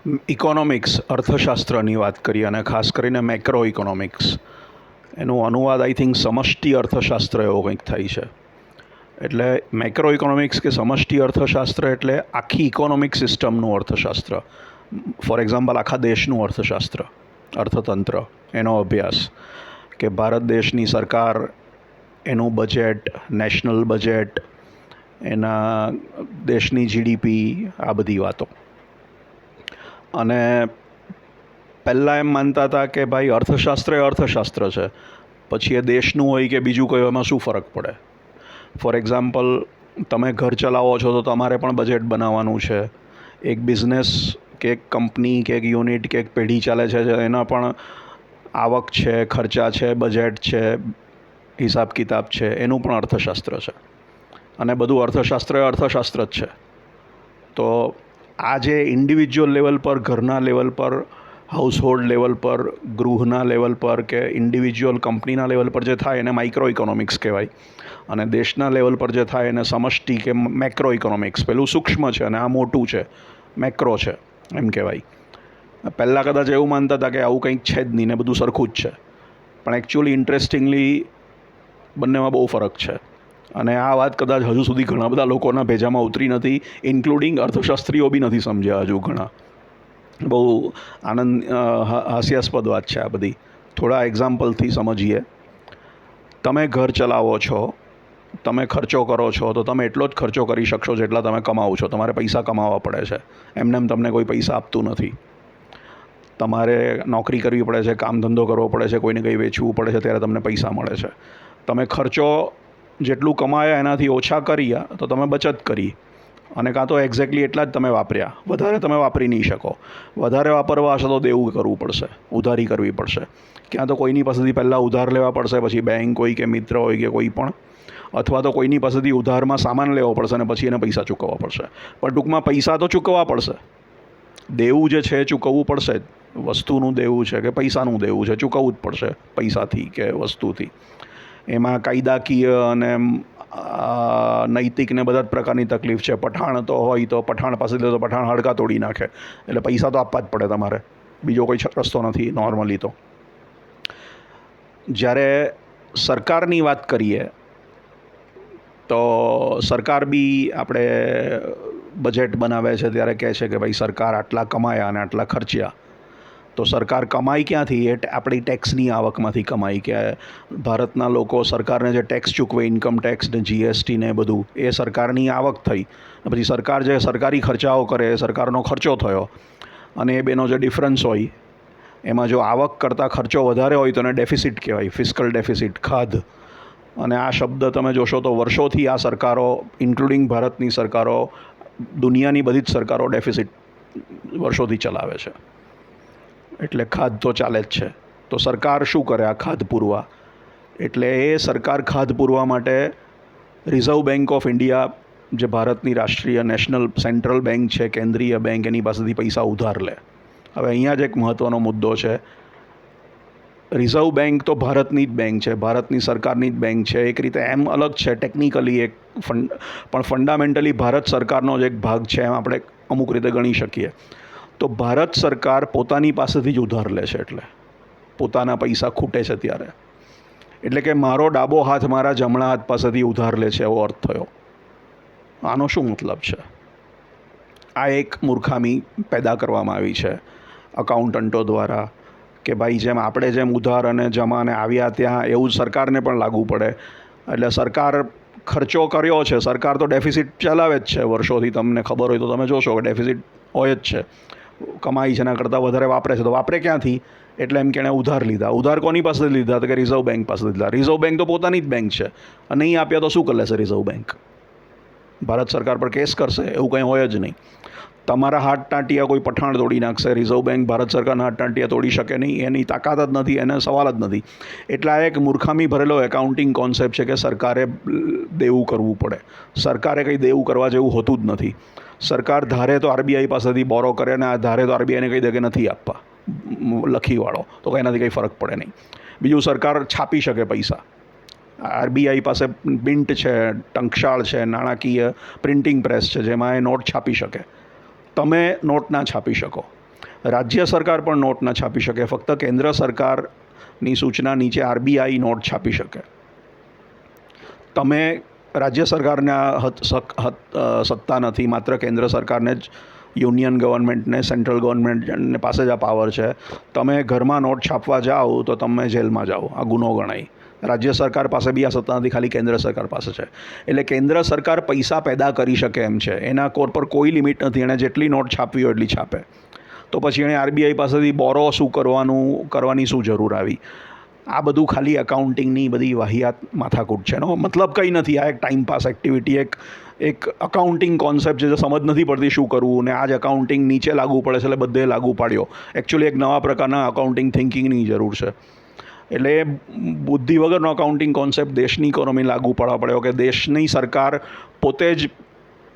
Economics અર્થશાસ્ત્રની વાત કરીએ અને ખાસ કરીને મેક્રો ઇકોનોમિક્સ એનું અનુવાદ આઈ થિંક સમષ્ટિ અર્થશાસ્ત્ર એવો કંઈક થાય છે. એટલે મેક્રો ઇકોનોમિક્સ કે સમષ્ટિ અર્થશાસ્ત્ર એટલે આખી ઇકોનોમિક સિસ્ટમનું અર્થશાસ્ત્ર. ફોર એક્ઝામ્પલ આખા દેશનું અર્થશાસ્ત્ર, અર્થતંત્ર, એનો અભ્યાસ કે ભારત દેશની સરકાર, એનું બજેટ, નેશનલ બજેટ, એના દેશની જીડીપી, આ બધી વાતો. અને પહેલાં એમ માનતા હતા કે ભાઈ અર્થશાસ્ત્ર એ અર્થશાસ્ત્ર છે, પછી એ દેશનું હોય કે બીજું કોઈ એમાં શું ફરક પડે. ફોર એક્ઝામ્પલ, તમે ઘર ચલાવો છો તો તમારે પણ બજેટ બનાવવાનું છે. એક બિઝનેસ કે એક કંપની કે એક યુનિટ કે એક પેઢી ચાલે છે એના પણ આવક છે, ખર્ચા છે, બજેટ છે, હિસાબ કિતાબ છે, એનું પણ અર્થશાસ્ત્ર છે. અને બધું અર્થશાસ્ત્ર એ અર્થશાસ્ત્ર જ છે. તો આ જે ઇન્ડિવિજ્યુઅલ લેવલ પર, ઘરના લેવલ પર, હાઉસહોલ્ડ લેવલ પર, ગૃહના લેવલ પર કે ઇન્ડિવિજ્યુઅલ કંપનીના લેવલ પર જે થાય એને માઇક્રો ઇકોનોમિક્સ કહેવાય. અને દેશના લેવલ પર જે થાય એને સમષ્ટિ કે મેક્રો ઇકોનોમિક્સ. પેલું સૂક્ષ્મ છે અને આ મોટું છે, મેક્રો છે એમ કહેવાય. પહેલાં કદાચ એવું માનતા હતા કે આવું કંઈક છે જ નહીં ને બધું સરખું જ છે, પણ એકચ્યુઅલી ઇન્ટરેસ્ટિંગલી બંનેમાં બહુ ફરક છે. અને આ વાત કદાચ હજુ સુધી ઘણા બધા લોકોના ભેજામાં ઉતરી નથી, ઇન્ક્લુડિંગ અર્થશાસ્ત્રીઓ બી નથી સમજ્યા હજુ ઘણા. બહુ હાસ્યાસ્પદ વાત છે આ બધી. થોડા એક્ઝામ્પલથી સમજીએ. તમે ઘર ચલાવો છો, તમે ખર્ચો કરો છો, તો તમે એટલો જ ખર્ચો કરી શકશો જેટલા તમે કમાવો છો. તમારે પૈસા કમાવવા પડે છે, એમને તમને કોઈ પૈસા આપતું નથી. તમારે નોકરી કરવી પડે છે, કામ ધંધો કરવો પડે છે, કોઈને કંઈ વેચવું પડે છે, ત્યારે તમને પૈસા મળે છે. તમે ખર્ચો જેટલું કમાયા એનાથી ઓછા કર્યા તો તમે બચત કરી, અને કાં તો એક્ઝેક્ટલી એટલા જ તમે વાપર્યા, વધારે તમે વાપરી નહીં શકો. વધારે વાપરવા હશે તો દેવું કરવું પડશે, ઉધારી કરવી પડશે. ક્યાં તો કોઈની પાસેથી પહેલાં ઉધાર લેવા પડશે, પછી બેંક હોય કે મિત્ર હોય કે કોઈ પણ, અથવા તો કોઈની પાસેથી ઉધારમાં સામાન લેવો પડશે અને પછી એને પૈસા ચૂકવવા પડશે. પણ ટૂંકમાં પૈસા તો ચૂકવવા પડશે. દેવું જે છે એ ચૂકવવું પડશે જ. વસ્તુનું દેવું છે કે પૈસાનું દેવું છે, ચૂકવવું જ પડશે પૈસાથી કે વસ્તુથી. એમાં કાયદાકીય અને નૈતિક ને બધા જ પ્રકારની તકલીફ છે. પઠાણ તો હોય તો પઠાણ પાસે તો પઠાણ હાડકાં તોડી નાખે, એટલે પૈસા તો આપવા જ પડે તમારે, બીજો કોઈ રસ્તો નથી નોર્મલી. તો જ્યારે સરકારની વાત કરીએ તો સરકાર બી આપણે બજેટ બનાવે છે ત્યારે કહે છે કે ભાઈ સરકાર આટલા કમાયા અને આટલા ખર્ચ્યા. તો સરકાર કમાઈ ક્યાંથી? એ આપણી ટેક્સની આવકમાંથી કમાઈ. કે ભારતના લોકો સરકારને જે ટેક્સ ચૂકવે, ઇન્કમ ટેક્સ ને જીએસટી ને બધું, એ સરકારની આવક થઈ. પછી સરકાર જે સરકારી ખર્ચાઓ કરે એ સરકારનો ખર્ચો થયો. અને એ બેનો જે ડિફરન્સ હોય એમાં જો આવક કરતાં ખર્ચો વધારે હોય તો એને ડેફિસિટ કહેવાય, ફિસ્કલ ડેફિસિટ, ખાધ. અને આ શબ્દ તમે જોશો તો વર્ષોથી આ સરકારો, ઇન્ક્લુડિંગ ભારતની સરકારો, દુનિયાની બધી જ સરકારો ડેફિસિટ વર્ષોથી ચલાવે છે. એટલે ખાધ તો ચાલે જ છે. તો સરકાર શું કરે આ ખાધ પૂરવા? એટલે એ સરકાર ખાધ પૂરવા માટે રિઝર્વ બેંક ઓફ ઇન્ડિયા, જે ભારતની રાષ્ટ્રીય નેશનલ સેન્ટ્રલ બેંક છે, કેન્દ્રીય બેંક, એની પાસેથી પૈસા ઉધાર લે. હવે અહીંયા જ એક મહત્ત્વનો મુદ્દો છે. રિઝર્વ બેંક તો ભારતની જ બેંક છે, ભારતની સરકારની જ બેંક છે. એક રીતે એમ અલગ છે ટેકનિકલી એક પણ ફંડામેન્ટલી ભારત સરકારનો જ એક ભાગ છે, એમ આપણે અમુક રીતે ગણી શકીએ. તો ભારત સરકાર પોતાની પાસેથી જ ઉધાર લે છે, એટલે પોતાના પૈસા ખૂટે છે ત્યારે. એટલે કે મારો ડાબો હાથ મારા જમણા હાથ પાસેથી ઉધાર લે છે, એવો અર્થ થયો. આનો શું મતલબ છે? આ એક મૂર્ખામી પેદા કરવામાં આવી છે અકાઉન્ટન્ટો દ્વારા, કે ભાઈ જેમ આપણે જેમ ઉધાર અને જમાને આવ્યા ત્યાં એવું જ સરકારને પણ લાગુ પડે. એટલે સરકાર ખર્ચો કર્યો છે, સરકાર તો ડેફિસિટ ચલાવે જ છે વર્ષોથી. તમને ખબર હોય તો તમે જોશો કે ડેફિસિટ હોય જ છે. કમાઈ છે એના કરતાં વધારે વાપરે છે, તો વાપરે ક્યાંથી? એટલે એમ કે એણે ઉધાર લીધા. ઉધાર કોની પાસેથી લીધા? તો કે રિઝર્વ બેંક પાસેથી લીધા. રિઝર્વ બેંક તો પોતાની જ બેંક છે, અને નહીં આપ્યા તો શું કરી લેશે રિઝર્વ બેંક? ભારત સરકાર પર કેસ કરશે? એવું કંઈ હોય જ નહીં. તમારા હાથ ટાંટિયા કોઈ પઠાણ તોડી નાખશે, રિઝર્વ બેંક ભારત સરકારના હાથ ટાંટિયા તોડી શકે નહીં. એની તાકાત જ નથી, એને સવાલ જ નથી. એટલે આ એક મૂર્ખામી ભરેલો એકાઉન્ટિંગ કોન્સેપ્ટ છે કે સરકારે દેવું કરવું પડે. સરકારે કંઈ દેવું કરવા જેવું હોતું જ નથી. સરકાર ધારે તો આરબીઆઈ પાસેથી બોરો કરે, અને આ ધારે તો આરબીઆઈને કહી દે કે નથી આપવા, લખીવાળો, તો એનાથી કંઈ ફરક પડે નહીં. બીજું, સરકાર છાપી શકે પૈસા. આરબીઆઈ પાસે મિન્ટ છે, ટંકશાળ છે, નાણાકીય પ્રિન્ટિંગ પ્રેસ છે, જેમાં એ નોટ છાપી શકે. તમે નોટ ના છાપી શકો. રાજ્ય સરકાર પણ નોટ ન છાપી શકે, ફક્ત કેન્દ્ર સરકારની સૂચના નીચે આરબીઆઈ નોટ છાપી શકે. તમે રાજ્ય સરકારને સત્તા નથી, માત્ર કેન્દ્ર સરકારને જ, યુનિયન ગવર્મેન્ટને, સેન્ટ્રલ ગવર્મેન્ટને પાસે જ આ પાવર છે. તમે ઘરમાં નોટ છાપવા જાઓ તો તમે જેલમાં જાઓ, આ ગુનો ગણાય. રાજ્ય સરકાર પાસે બી આ સત્તા નથી, ખાલી કેન્દ્ર સરકાર પાસે છે. એટલે કેન્દ્ર સરકાર પૈસા પેદા કરી શકે એમ છે, એના કોર પર કોઈ લિમિટ નથી. એણે જેટલી નોટ છાપવી હોય એટલી છાપે. તો પછી એણે આરબીઆઈ પાસેથી બોરો શું કરવાની શું જરૂર આવી? આ બધું ખાલી એકાઉન્ટિંગની બધી વાહિયાત માથાકૂટ છે. એનો મતલબ કંઈ નથી. આ એક ટાઈમપાસ એક્ટિવિટી, એક અકાઉન્ટિંગ કોન્સેપ્ટ છે જે સમજ નથી પડતી શું કરવું, ને આ જ અકાઉન્ટિંગ નીચે લાગુ પડે છે એટલે બધે લાગુ પાડ્યો. એકચ્યુઅલી એક નવા પ્રકારના અકાઉન્ટિંગ થિંકિંગની જરૂર છે. એટલે બુદ્ધિ વગરનો અકાઉન્ટિંગ કોન્સેપ્ટ દેશની ઇકોનોમી લાગુ પાડવા પડ્યો કે દેશની સરકાર પોતે જ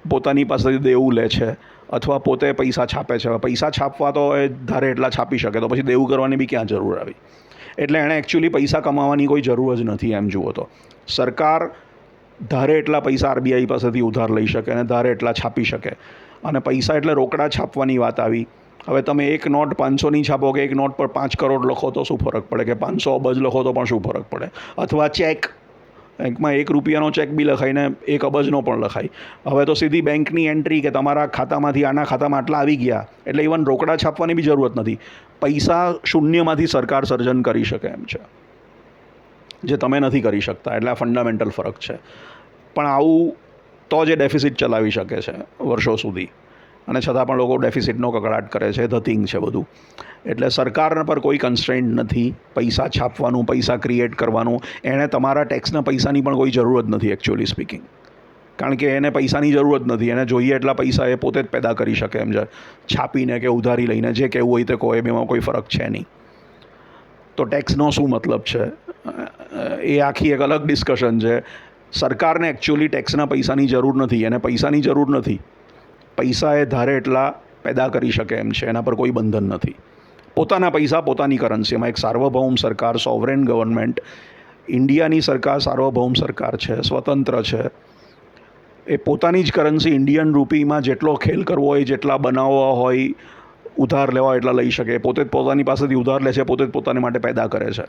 પોતાની પાસેથી દેવું લે છે અથવા પોતે પૈસા છાપે છે. પૈસા છાપવા તો એ ધારે એટલા છાપી શકે, તો પછી દેવું કરવાની બી ક્યાં જરૂર આવી? એટલે એણે એકચ્યુઅલી પૈસા કમાવાની કોઈ જરૂર જ નથી. એમ જુઓ તો સરકાર ધારે એટલા પૈસા આરબીઆઈ પાસેથી ઉધાર લઈ શકે અને ધારે એટલા છાપી શકે. અને પૈસા એટલે રોકડા છાપવાની વાત આવી. હવે તમે એક નોટ 500ની છાપો કે એક નોટ પર 5 કરોડ લખો તો શું ફરક પડે, કે 500 અબજ લખો તો પણ શું ફરક પડે? અથવા ચેક, બેંકમાં 1 રૂપિયાનો ચેક બી લખાય ને 1 અબજનો પણ લખાય. હવે તો સીધી બેંકની એન્ટ્રી કે તમારા ખાતામાંથી આના ખાતામાં આટલા આવી ગયા, એટલે ઇવન રોકડા છાપવાની બી જરૂરત નથી. પૈસા શૂન્યમાંથી સરકાર સર્જન કરી શકે એમ છે, જે તમે નથી કરી શકતા. એટલે આ ફંડામેન્ટલ ફરક છે. પણ આવું તો જે ડેફિસિટ ચલાવી શકે છે વર્ષો સુધી, અને છતાં પણ લોકો ડેફિસિટનો કકડાટ કરે છે. ધતિંગ છે બધું. એટલે સરકાર પર કોઈ કન્સ્ટ્રેન્ટ નથી પૈસા છાપવાનું, પૈસા ક્રિએટ કરવાનું. એણે તમારા ટેક્સના પૈસાની પણ કોઈ જરૂર જ નથી એકચ્યુઅલી સ્પીકિંગ, કારણ કે એને પૈસાની જરૂર જ નથી. એને જોઈએ એટલા પૈસા એ પોતે જ પેદા કરી શકે એમ છે, છાપીને કે ઉધારી લઈને. જે કહેવું હોય તે કહો, એમાં કોઈ ફરક છે નહીં. તો ટેક્સનો શું મતલબ છે એ આખી એક અલગ ડિસ્કશન છે. સરકારને એકચ્યુઅલી ટેક્સના પૈસાની જરૂર નથી, એને પૈસાની જરૂર નથી. પૈસા એ ધારે એટલા પેદા કરી શકે એમ છે, એના પર કોઈ બંધન નથી. પોતાના પૈસા પોતાની કરન્સીમાં. એક સાર્વભૌમ સરકાર, સોવરેન ગવર્મેન્ટ. ઇન્ડિયાની સરકાર સાર્વભૌમ સરકાર છે, સ્વતંત્ર છે. એ પોતાની જ કરન્સી ઇન્ડિયન રૂપીમાં જેટલો ખેલ કરવો હોય, જેટલા બનાવવા હોય, ઉધાર લેવા હોય એટલા લઈ શકે. પોતે જ પોતાની પાસેથી ઉધાર લે છે, પોતે જ પોતાને માટે પેદા કરે છે.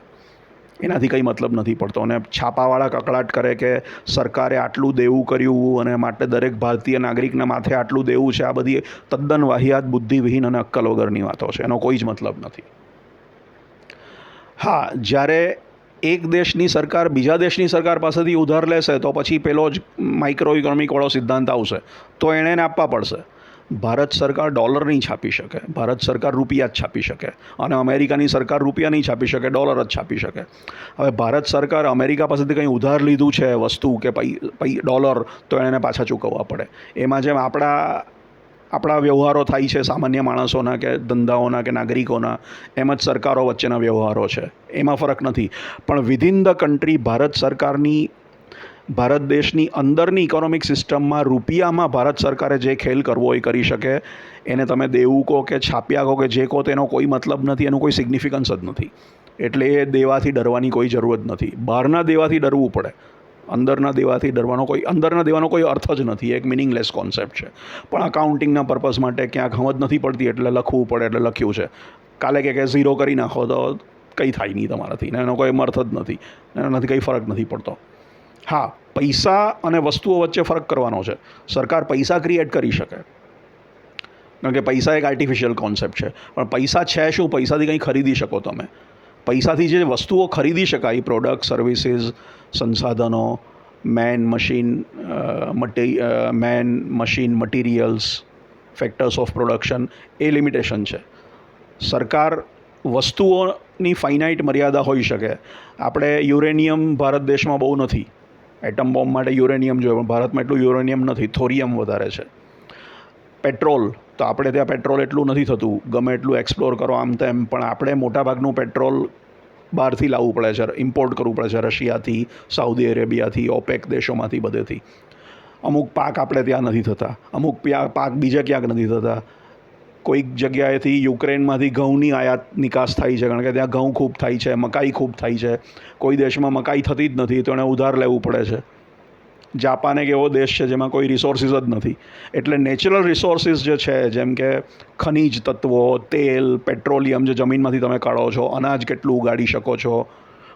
એનાથી કંઈ મતલબ નથી પડતો. અને છાપાવાળા કકળાટ કરે કે સરકારે આટલું દેવું કર્યું અને માટે દરેક ભારતીય નાગરિકના માથે આટલું દેવું છે. આ બધી તદ્દન વાહિયાત, બુદ્ધિવિહીન અને અક્કલ વગરની વાતો છે. એનો કોઈ જ મતલબ નથી. હા, જ્યારે એક દેશની સરકાર બીજા દેશની સરકાર પાસેથી ઉધાર લેશે તો પછી પેલો જ માઇક્રો ઇકોનોમિકવાળો સિદ્ધાંત આવશે, તો એણે આપવા પડશે. ભારત સરકાર ડોલર નહીં છાપી શકે, ભારત સરકાર રૂપિયા જ છાપી શકે. અને અમેરિકાની સરકાર રૂપિયા નહીં છાપી શકે, ડોલર જ છાપી શકે. હવે ભારત સરકાર અમેરિકા પાસેથી કંઈ ઉધાર લીધું છે વસ્તુ કે ડોલર, તો એને પાછા ચૂકવવા પડે. એમાં જેમ આપણા વ્યવહારો થાય છે સામાન્ય માણસોના કે ધંધાઓના કે નાગરિકોના, એમ જ સરકારો વચ્ચેના વ્યવહારો છે. એમાં ફરક નથી. પણ વિધિન ધ કન્ટ્રી ભારત દેશની અંદરની ઇકોનોમિક સિસ્ટમમાં રૂપિયામાં ભારત સરકારે જે ખેલ કરવો હોય કરી શકે. એને તમે દેવું કહો કે છાપ્યા કહો કે જે કહો, તેનો કોઈ મતલબ નથી, એનું કોઈ સિગ્નિફિકન્સ જ નથી. એટલે એ દેવાથી ડરવાની કોઈ જરૂર જ નથી. બહારના દેવાથી ડરવું પડે, અંદરના દેવાનો કોઈ અર્થ જ નથી. એક મિનિંગલેસ કોન્સેપ્ટ છે. પણ અકાઉન્ટિંગના પર્પઝ માટે ક્યાંક સમજ નથી પડતી એટલે લખવું પડે, એટલે લખ્યું છે. કાલે કે ઝીરો કરી નાખો તો કંઈ થાય નહીં તમારાથી, ને એનો કોઈ અર્થ જ નથી, એનાથી કંઈ ફરક નથી પડતો. હા, પૈસા અને વસ્તુઓ વચ્ચે ફરક કરવાનો છે. સરકાર પૈસા ક્રિએટ કરી શકે, કારણ કે પૈસા એક આર્ટિફિશિયલ કોન્સેપ્ટ છે. પણ પૈસા છે શું? પૈસાથી કંઈ ખરીદી શકો તમે. પૈસાથી જે વસ્તુઓ ખરીદી શકાય, પ્રોડક્ટ, સર્વિસીસ, સંસાધનો, man machine, materials, factors of production, એ લિમિટેશન છે. સરકાર વસ્તુઓની ફાઇનાઇટ મર્યાદા હોઈ શકે. આપણે યુરેનિયમ ભારત દેશમાં બહુ નથી. એટમ બોમ્બ માટે યુરેનિયમ જોઈએ, પણ ભારતમાં એટલું યુરેનિયમ નથી, થોરિયમ વધારે છે. પેટ્રોલ, તો આપણે ત્યાં પેટ્રોલ એટલું નથી થતું, ગમે એટલું એક્સપ્લોર કરો આમ તેમ, પણ આપણે મોટાભાગનું પેટ્રોલ બહારથી લાવવું પડે છે, ઇમ્પોર્ટ કરવું પડે છે, રશિયાથી, સાઉદી અરેબિયાથી, ઓપેક દેશોમાંથી, બધેથી. અમુક પાક આપણે ત્યાં નથી થતા, અમુક પાક બીજે ક્યાંક નથી થતા. કોઈક જગ્યાએથી યુક્રેનમાંથી ઘઉંની આયાત નિકાસ થાય છે, કારણ કે ત્યાં ઘઉં ખૂબ થાય છે, મકાઈ ખૂબ થાય છે. કોઈ દેશમાં મકાઈ થતી જ નથી, તો એને ઉધાર લેવું પડે છે. જાપાન એક એવો દેશ છે જેમાં કોઈ રિસોર્સિસ જ નથી. એટલે નેચરલ રિસોર્સિસ જે છે, જેમ કે ખનિજ તત્વો, તેલ, પેટ્રોલિયમ જે જમીનમાંથી તમે કાઢો છો, અનાજ કેટલું ઉગાડી શકો છો,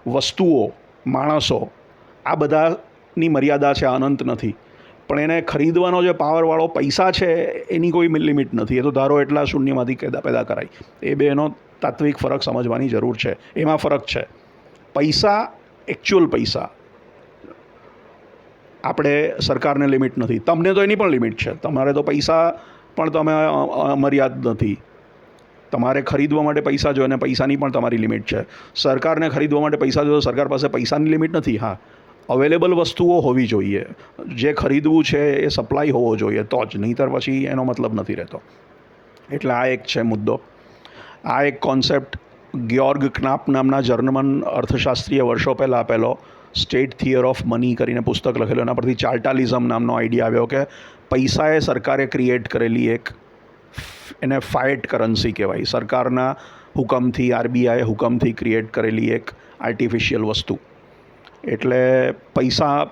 વસ્તુઓ, માણસો, આ બધાની મર્યાદા છે, અનંત નથી. પણ એને ખરીદવાનો જે પાવરવાળો પૈસા છે એની કોઈ લિમિટ નથી. એ તો ધારો એટલા શૂન્યમાંથી પેદા કરાય. એ બેનો તાત્વિક ફરક સમજવાની જરૂર છે. એમાં ફરક છે. પૈસા, એકચ્યુઅલ પૈસા, આપણે સરકારને લિમિટ નથી. તમને તો એની પણ લિમિટ છે. તમારે તો પૈસા પણ તમે મર્યાદ નથી. તમારે ખરીદવા માટે પૈસા જોઈએ અને પૈસાની પણ તમારી લિમિટ છે. સરકારને ખરીદવા માટે પૈસા જોઈએ, સરકાર પાસે પૈસાની લિમિટ નથી. હા, અવેલેબલ વસ્તુઓ હોવી જોઈએ. જે ખરીદવું છે એ સપ્લાય હોવો જોઈએ તો જ, નહીંતર પછી એનો મતલબ નથી રહેતો. એટલે આ એક છે મુદ્દો. આ એક કોન્સેપ્ટ ગ્યોર્ગ ક્નાપ નામના જર્મન અર્થશાસ્ત્રીય વર્ષો પહેલાં આપેલો સ્ટેટ થિયર ઓફ મની કરીને પુસ્તક લખેલું. એના પરથી ચાર્ટાલિઝમ નામનો આઈડિયા આવ્યો કે પૈસાએ સરકારે ક્રિએટ કરેલી એક, એને ફાઇટ કરન્સી કહેવાય. સરકારના હુકમથી, આરબીઆઈએ હુકમથી ક્રિએટ કરેલી એક આર્ટિફિશિયલ વસ્તુ. એટલે પૈસા,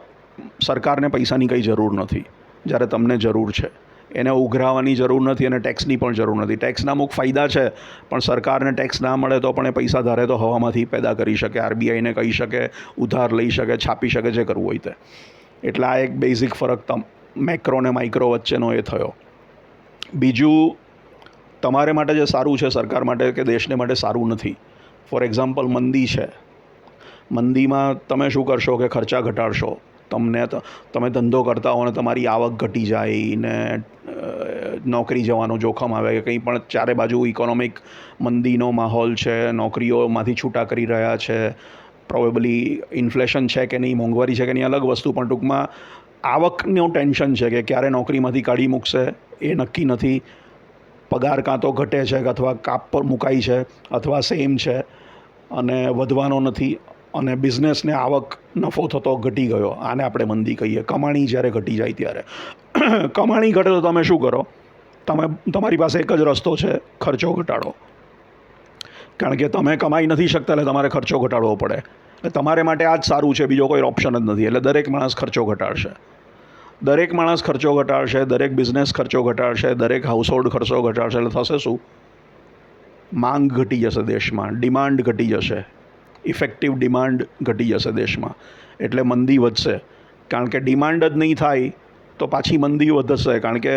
સરકારને પૈસાની કંઈ જરૂર નથી જ્યારે તમને જરૂર છે. એને ઉઘરાવવાની જરૂર નથી અને ટેક્સની પણ જરૂર નથી. ટેક્સના અમુક ફાયદા છે, પણ સરકારને ટેક્સ ના મળે તો પણ એ પૈસા ધારે તો હવામાંથી પેદા કરી શકે, આરબીઆઈને કહી શકે, ઉધાર લઈ શકે, છાપી શકે, જે કરવું હોય તે. એટલે આ એક બેઝિક ફરક મેક્રો ને માઇક્રો વચ્ચેનો એ થયો. બીજું, તમારે માટે જે સારું છે સરકાર માટે કે દેશને માટે સારું નથી. ફોર એક્ઝામ્પલ, મંદી છે. મંદીમાં તમે શું કરશો કે ખર્ચા ઘટાડશો. તમે ધંધો કરતા હો ને તમારી આવક ઘટી જાય ને નોકરી જવાનું જોખમ આવે કે કંઈ પણ, ચારે બાજુ ઇકોનોમિક મંદીનો માહોલ છે, નોકરીઓમાંથી છૂટા કરી રહ્યા છે, પ્રોબેબલી ઇન્ફ્લેશન છે કે નહીં, મોંઘવારી છે કે નહીં, અલગ વસ્તુ, પણ ટૂંકમાં આવકનું ટેન્શન છે કે ક્યારે નોકરીમાંથી કાઢી મૂકશે એ નક્કી નથી. પગાર કાં તો ઘટે છે અથવા કાપ પર મુકાઈ છે અથવા સેમ છે અને વધવાનો નથી. અને બિઝનેસને આવક, નફો થતો ઘટી ગયો. આને આપણે મંદી કહીએ. કમાણી જ્યારે ઘટી જાય ત્યારે. કમાણી ઘટે તો તમે શું કરો? તમારી પાસે એક જ રસ્તો છે, ખર્ચો ઘટાડો. કારણ કે તમે કમાઈ નથી શકતા એટલે તમારે ખર્ચો ઘટાડવો પડે. એટલે તમારે માટે આ જ સારું છે, બીજો કોઈ ઓપ્શન જ નથી. એટલે દરેક માણસ ખર્ચો ઘટાડશે. દરેક માણસ ખર્ચો ઘટાડશે, દરેક બિઝનેસ ખર્ચો ઘટાડશે, દરેક હાઉસહોલ્ડ ખર્ચો ઘટાડશે. એટલે થશે શું? માંગ ઘટી જશે દેશમાં, ડિમાન્ડ ઘટી જશે, ઇફેક્ટિવ ડિમાન્ડ ઘટી જશે દેશમાં. એટલે મંદી વધશે. કારણ કે ડિમાન્ડ જ નહીં થાય તો પાછી મંદી વધશે. કારણ કે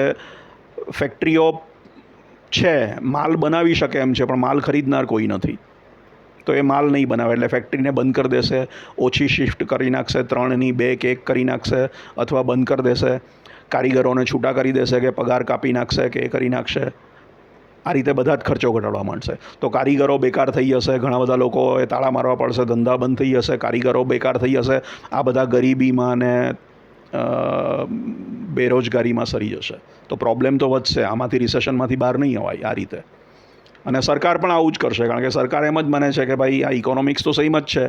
ફેક્ટરીઓ છે, માલ બનાવી શકે એમ છે, પણ માલ ખરીદનાર કોઈ નથી. તો એ માલ નહીં બનાવે એટલે ફેક્ટરીને બંધ કરી દેશે, ઓછી શિફ્ટ કરી નાખશે, 3ની 2 કે 1 કરી નાખશે અથવા બંધ કરી દેશે. કારીગરોને છૂટા કરી દેશે કે પગાર કાપી નાખશે કે એ કરી નાખશે. આ રીતે બધા જ ખર્ચો ઘટાડવા માંડશે. તો કારીગરો બેકાર થઈ જશે, ઘણા બધા લોકોએ તાળા મારવા પડશે, ધંધા બંધ થઈ જશે, કારીગરો બેકાર થઈ જશે. આ બધા ગરીબીમાં ને બેરોજગારીમાં સરી જશે. તો પ્રોબ્લેમ તો વધશે. આમાંથી રિસેશનમાંથી બહાર નહીં અવાય આ રીતે. અને સરકાર પણ આવું જ કરશે. કારણ કે સરકાર એમ જ માને છે કે ભાઈ આ ઇકોનોમિક્સ તો સેમ જ છે,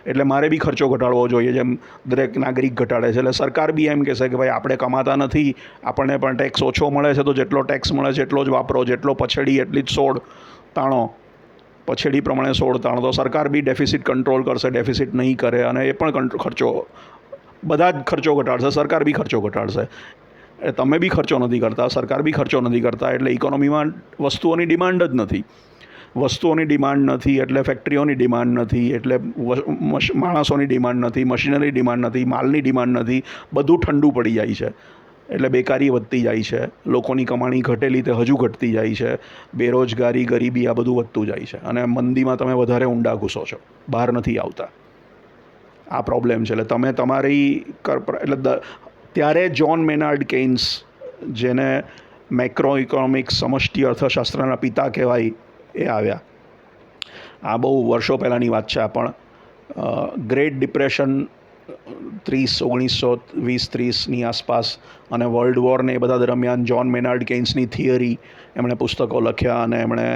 એટલે મારે બી ખર્ચો ઘટાડવો જોઈએ, જેમ દરેક નાગરિક ઘટાડે છે. એટલે સરકાર બી એમ કહેશે કે ભાઈ આપણે કમાતા નથી, આપણને પણ ટેક્સ ઓછો મળે છે, તો જેટલો ટેક્સ મળે છે એટલો જ વાપરો, જેટલો પછેડી એટલી જ સોળ તાણો, પછેડી પ્રમાણે સોળ તાણો. તો સરકાર બી ડેફિસિટ કંટ્રોલ કરશે, ડેફિસિટ નહીં કરે અને એ પણ ખર્ચો, બધા જ ખર્ચો ઘટાડશે, સરકાર બી ખર્ચો ઘટાડશે. તમે બી ખર્ચો નથી કરતા, સરકાર બી ખર્ચો નથી કરતા, એટલે ઇકોનોમીમાં વસ્તુઓની ડિમાન્ડ જ નથી. વસ્તુઓની ડિમાન્ડ નથી એટલે ફેક્ટરીઓની ડિમાન્ડ નથી, એટલે માણસોની ડિમાન્ડ નથી, મશીનરી ડિમાન્ડ નથી, માલની ડિમાન્ડ નથી. બધું ઠંડુ પડી જાય છે. એટલે બેકારી વધતી જાય છે, લોકોની કમાણી ઘટેલી તે હજુ ઘટતી જાય છે, બેરોજગારી, ગરીબી આ બધું વધતું જાય છે. અને મંદીમાં તમે વધારે ઊંડા ઘૂસો છો, બહાર નથી આવતા. આ પ્રોબ્લેમ છે. એટલે તમે તમારી એટલે ત્યારે જ્હોન મેનાર્ડ કેઇન્સ, જેને મેક્રો ઇકોનોમિક્સ, સમષ્ટિ અર્થશાસ્ત્રના પિતા કહેવાય, એ આવ્યા. આ બહુ વર્ષો પહેલાંની વાત છે. આ પણ ગ્રેટ ડિપ્રેશન 1920-30ની આસપાસ અને વર્લ્ડ વોર ને એ બધા દરમિયાન જ્હોન મેનાર્ડ કેઇન્સની થિયરી, એમણે પુસ્તકો લખ્યા અને એમણે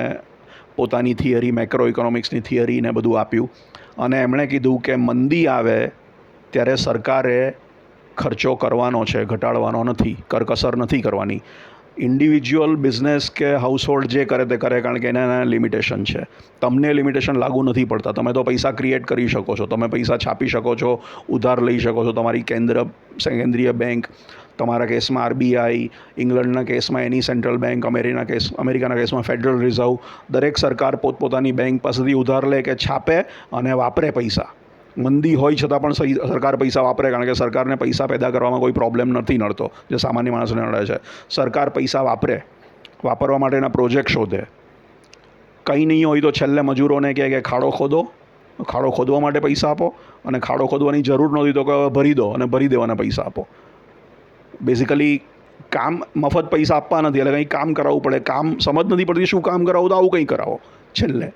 પોતાની થિયરી, મેક્રો ઇકોનોમિક્સની થિયરીને બધું આપ્યું. અને એમણે કીધું કે મંદી આવે ત્યારે સરકારે ખર્ચો કરવાનો છે, ઘટાડવાનો નથી, કરકસર નથી કરવાની. ઇન્ડિવિજ્યુઅલ બિઝનેસ કે હાઉસહોલ્ડ જે કરે તે કરે, કારણ કે એના લિમિટેશન છે. તમને લિમિટેશન લાગુ નથી પડતા. તમે તો પૈસા ક્રિએટ કરી શકો છો, તમે પૈસા છાપી શકો છો, ઉધાર લઈ શકો છો. તમારી કેન્દ્રીય બેંક, તમારા કેસમાં આરબીઆઈ, ઇંગ્લેન્ડના કેસમાં એની સેન્ટ્રલ બેંક, અમેરિકાના કેસમાં ફેડરલ રિઝર્વ, દરેક સરકાર પોતપોતાની બેંક પાસેથી ઉધાર લે કે છાપે અને વાપરે પૈસા. મંદી હોય છતાં પણ સરકાર પૈસા વાપરે, કારણ કે સરકારને પૈસા પેદા કરવામાં કોઈ પ્રોબ્લેમ નથી નડતો જે સામાન્ય માણસને નડે છે. સરકાર પૈસા વાપરવા માટેના પ્રોજેક્ટ શોધે. કંઈ નહીં હોય તો છેલ્લે મજૂરોને કહે કે ખાડો ખોદો, ખાડો ખોદવા માટે પૈસા આપો, અને ખાડો ખોદવાની જરૂર નહોતી તો કે ભરી દો અને ભરી દેવાના પૈસા આપો. બેઝિકલી કામ મફત પૈસા આપવા નથી, એટલે કંઈ કામ કરાવવું પડે. કામ સમજ નથી પડતી શું કામ કરાવું, તો આવું કંઈ કરાવો છેલ્લે,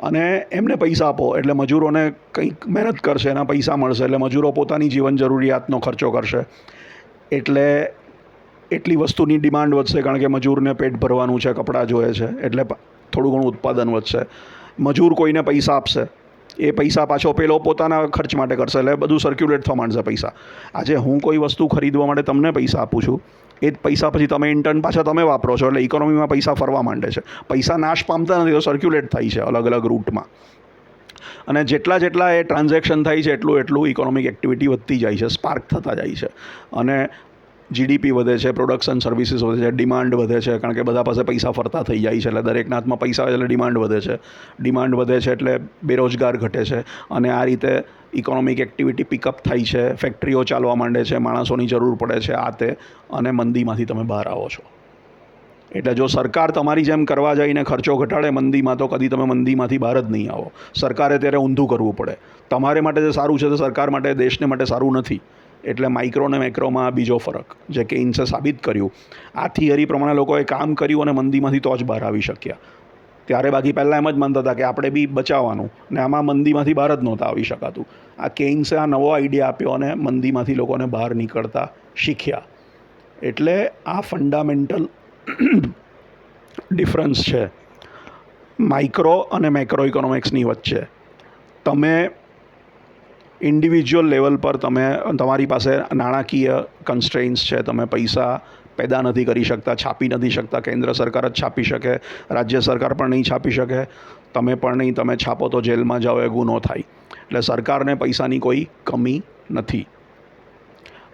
અને એમને પૈસા આપો એટલે મજૂરોને કંઈક મહેનત કરશે, એના પૈસા મળશે, એટલે મજૂરો પોતાની જીવન જરૂરિયાતનો ખર્ચો કરશે, એટલે એટલી વસ્તુની ડિમાન્ડ વધશે, કારણ કે મજૂરને પેટ ભરવાનું છે, કપડાં જોઈએ છે, એટલે થોડું ઘણું ઉત્પાદન વધશે. મજૂર કોઈને પૈસા આપશે, એ પૈસા પાછો પેલો પોતાના ખર્ચ માટે કરશે, એટલે બધું સર્ક્યુલેટ થવા માંડશે પૈસા. આજે હું કોઈ વસ્તુ ખરીદવા માટે તમને પૈસા આપું છું, એ જ પૈસા પછી તમે ઇન્ટર્ન પાછા તમે વાપરો છો, એટલે ઇકોનોમીમાં પૈસા ફરવા માંડે છે. પૈસા નાશ પામતા નથી, તો સર્ક્યુલેટ થાય છે અલગ અલગ રૂટમાં. અને જેટલા એ ટ્રાન્ઝેક્શન થાય છે એટલું ઇકોનોમિક એક્ટિવિટી વધતી જાય છે, સ્પાર્ક થતા જાય છે, અને જીડીપી વધે છે, પ્રોડક્શન સર્વિસીસ વધે છે, ડિમાન્ડ વધે છે, કારણ કે બધા પાસે પૈસા ફરતા થઈ જાય છે, એટલે દરેકના હાથમાં પૈસા હોય એટલે ડિમાન્ડ વધે છે. ડિમાન્ડ વધે છે એટલે બેરોજગાર ઘટે છે, અને આ રીતે ઇકોનોમિક એક્ટિવિટી પિકઅપ થાય છે, ફેક્ટરીઓ ચાલવા માંડે છે, માણસોની જરૂર પડે છે, આ તે, અને મંદીમાંથી તમે બહાર આવો છો. એટલે જો સરકાર તમારી જેમ કરવા જઈને ખર્ચો ઘટાડે મંદીમાં, તો કદી તમે મંદીમાંથી બહાર જ નહીં આવો. સરકારે ત્યારે ઊંધું કરવું પડે. તમારે માટે જે સારું છે તે સરકાર માટે, દેશને માટે સારું નથી. એટલે માઇક્રો અને મેક્રોમાં આ બીજો ફરક જે કેઇન્સે સાબિત કર્યું. આ થિયરી પ્રમાણે લોકોએ કામ કર્યું અને મંદીમાંથી તો જ બહાર આવી શક્યા. ત્યારે બાકી પહેલાં એમ જ માનતા હતા કે આપણે બી બચાવવાનું, ને આમાં મંદીમાંથી બહાર જ નહોતા આવી શકાતું. આ કેઇન્સે આ નવો આઈડિયા આપ્યો અને મંદીમાંથી લોકોને બહાર નીકળતા શીખ્યા. એટલે આ ફંડામેન્ટલ ડિફરન્સ છે માઇક્રો અને મેક્રો ઇકોનોમિક્સની વચ્ચે. તમે ઇન્ડિવિજ્યુઅલ લેવલ પર તમારી પાસે નાણાકીય કન્સ્ટ્રેઇન્ટ્સ છે, તમે પૈસા પેદા નથી કરી શકતા, છાપી નથી શકતા. કેન્દ્ર સરકાર જ છાપી શકે, રાજ્ય સરકાર પણ નહીં છાપી શકે, તમે પણ નહીં. તમે છાપો તો જેલમાં જાઓ, એ ગુનો થાય. એટલે સરકારને પૈસાની કોઈ કમી નથી.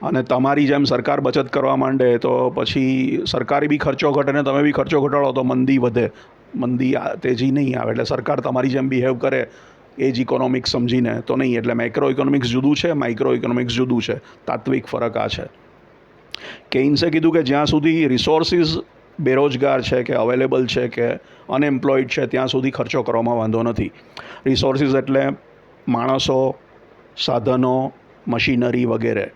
અને તમારી જેમ સરકાર બચત કરવા માંડે તો પછી સરકારી બી ખર્ચો ઘટે ને તમે બી ખર્ચો ઘટાડો તો મંદી વધે, મંદી તેજી નહીં આવે. એટલે સરકાર તમારી જેમ બિહેવ કરે એ જ ઇકોનોમિક્સ સમજીને તો નહીં. એટલે મેક્રો ઇકોનોમિક્સ જુદું છે, માઇક્રો ઇકોનોમિક્સ જુદું છે. તાત્વિક ફરક આ છે. કેઇન્સે કીધું કે જ્યાં સુધી રિસોર્સિસ બેરોજગાર છે કે અવેલેબલ છે કે અનએમ્પ્લોયડ છે, ત્યાં સુધી ખર્ચો કરવામાં વાંધો નથી. રિસોર્સિસ એટલે માણસો, સાધનો, મશીનરી વગેરે.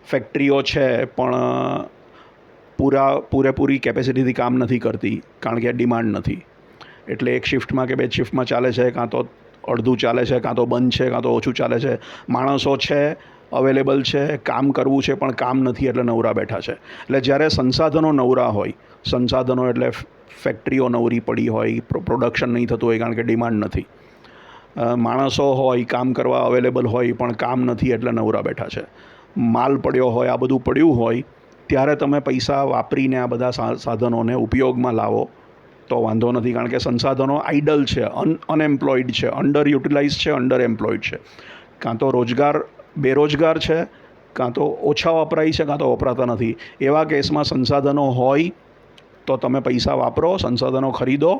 ફેક્ટરીઓ છે પણ પૂરેપૂરી કેપેસિટીથી કામ નથી કરતી, કારણ કે ડિમાન્ડ નથી. એટલે એક શિફ્ટમાં કે બે શિફ્ટમાં ચાલે છે, કાં તો અડધું ચાલે છે, કાં તો બંધ છે, કાં તો ઓછું ચાલે છે. માણસો છે, અવેલેબલ છે, કામ કરવું છે, પણ કામ નથી એટલે નવરા બેઠા છે. એટલે જ્યારે સંસાધનો નવરા હોય, સંસાધનો એટલે ફેક્ટરીઓ નવરી પડી હોય, પ્રોડક્શન નહીં થતું હોય કારણ કે ડિમાન્ડ નથી, માણસો હોય કામ કરવા અવેલેબલ હોય પણ કામ નથી એટલે નવરા બેઠા છે, માલ પડ્યો હોય, આ બધું પડ્યું હોય, ત્યારે તમે પૈસા વાપરીને આ બધા સાધનોને ઉપયોગમાં લાવો તો વાંધો નથી. કારણ કે સંસાધનો આઇડલ છે, અનએમ્પ્લોયડ છે, અંડર યુટિલાઇઝ છે, અંડર એમ્પ્લોયડ છે. કાં તો બેરોજગાર છે, કાં તો ઓછા વપરાય છે, કાં તો વપરાતા નથી. એવા કેસમાં સંસાધનો હોય તો તમે પૈસા વાપરો, સંસાધનો ખરીદો,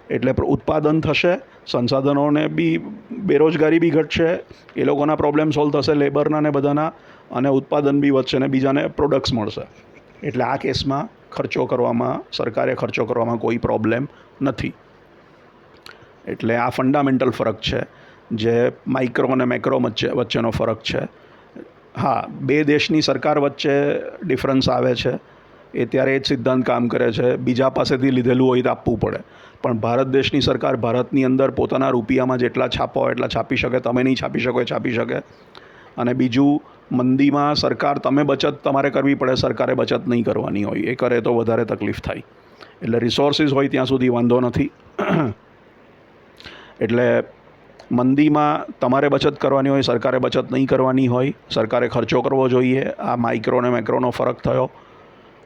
એટલે ઉત્પાદન થશે, સંસાધનોને બી બેરોજગારી બી ઘટશે, એ લોકોના પ્રોબ્લેમ સોલ્વ થશે, લેબરના ને બધાના, અને ઉત્પાદન બી વધશે ને બીજાને પ્રોડક્ટ્સ મળશે. એટલે આ કેસમાં સરકારે ખર્ચો કરવામાં કોઈ પ્રોબ્લેમ નથી. એટલે આ ફંડામેન્ટલ ફરક છે જે માઇક્રો અને મેક્રો વચ્ચેનો ફરક છે. હા, બે દેશની સરકાર વચ્ચે ડિફરન્સ આવે છે, એ ત્યારે એ જ સિદ્ધાંત કામ કરે છે. બીજા પાસેથી લીધેલું હોય તો આપવું પડે, પણ ભારત દેશની સરકાર ભારતની અંદર પોતાના રૂપિયામાં જેટલા છાપવા હોય એટલા છાપી શકે. તમે નહીં છાપી શકો એ છાપી શકે. અને બીજું, મંદીમાં તમે બચત તમારે કરવી પડે, સરકારે બચત નહીં કરવાની હોય, એ કરે તો વધારે તકલીફ થાય. એટલે રિસોર્સિસ હોય ત્યાં સુધી વાંધો નથી. એટલે મંદીમાં તમારે બચત કરવાની હોય, સરકારે બચત નહીં કરવાની હોય, સરકારે ખર્ચો કરવો જોઈએ. આ માઇક્રો અને મેક્રોનો ફરક થયો.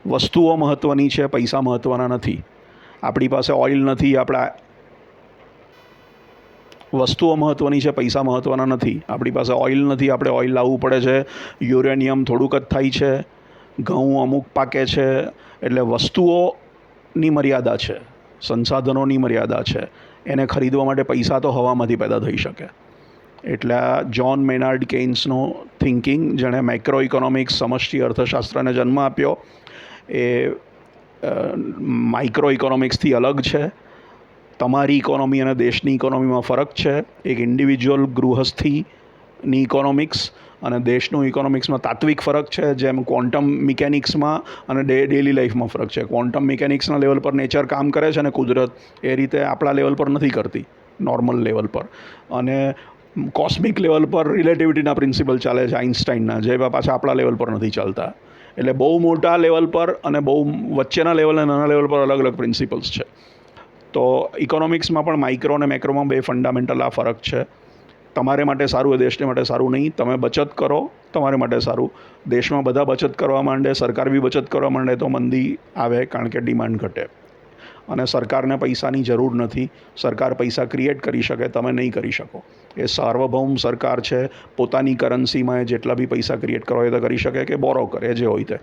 વસ્તુઓ મહત્ત્વની છે, પૈસા મહત્ત્વના નથી. આપણી પાસે ઓઇલ નથી, વસ્તુઓ મહત્ત્વની છે, પૈસા મહત્ત્વના નથી. આપણી પાસે ઓઇલ નથી, આપણે ઓઇલ લાવવું પડે છે. યુરેનિયમ થોડુંક જ થાય છે, ઘઉં અમુક પાકે છે. એટલે વસ્તુઓની મર્યાદા છે, સંસાધનોની મર્યાદા છે. એને ખરીદવા માટે પૈસા તો હવામાંથી પેદા થઈ શકે. એટલે આ જ્હોન મેનાર્ડ કેઇન્સનું થિંકિંગ, જેણે માઇક્રો ઇકોનોમિક્સ સમષ્ટિ અર્થશાસ્ત્રને જન્મ આપ્યો, એ માઇક્રો ઇકોનોમિક્સથી અલગ છે. તમારી ઇકોનોમી અને દેશની ઇકોનોમીમાં ફરક છે. એક ઇન્ડિવિજ્યુઅલ ગૃહસ્થીની ઇકોનોમિક્સ અને દેશનું ઇકોનોમિક્સમાં તાત્વિક ફરક છે, જેમ ક્વોન્ટમ મિકેનિક્સમાં અને ડેલી લાઈફમાં ફરક છે. ક્વોન્ટમ મિકેનિક્સના લેવલ પર નેચર કામ કરે છે અને કુદરત એ રીતે આપણા લેવલ પર નથી કરતી, નોર્મલ લેવલ પર. અને કોસ્મિક લેવલ પર રિલેટિવિટીના પ્રિન્સિપલ ચાલે છે આઇન્સ્ટાઇનના, જે પાછા આપણા લેવલ પર નથી ચાલતા. એટલે બહુ મોટા લેવલ પર અને બહુ વચ્ચેના લેવલ અને નાના લેવલ પર અલગ અલગ પ્રિન્સિપલ્સ છે. તો ઇકોનોમિક્સમાં પણ માઇક્રો અને મેક્રોમાં બે ફંડામેન્ટલ આ ફરક છે. તમારે માટે સારું એ દેશને માટે સારું નહીં. તમે બચત કરો, તમારે માટે સારું. દેશમાં બધા બચત કરવા માંડે, સરકાર બી બચત કરવા માંડે તો મંદી આવે, કારણ કે ડિમાન્ડ ઘટે. અને સરકારને પૈસાની જરૂર નથી. સરકાર પૈસા ક્રિએટ કરી શકે, તમે નહીં કરી શકો. એ સાર્વભૌમ સરકાર છે. પોતાની કરન્સીમાં એ જેટલા બી પૈસા ક્રિએટ કરવા હોય તો કરી શકે, કે બોરો કરે, જે હોય તે.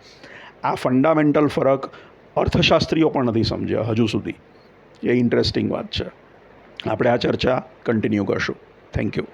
આ ફંડામેન્ટલ ફરક અર્થશાસ્ત્રીઓ પણ નથી સમજ્યા હજુ સુધી. એ ઇન્ટરેસ્ટિંગ વાત છે. આપણે આ ચર્ચા કન્ટિન્યુ કરશું. Thank you.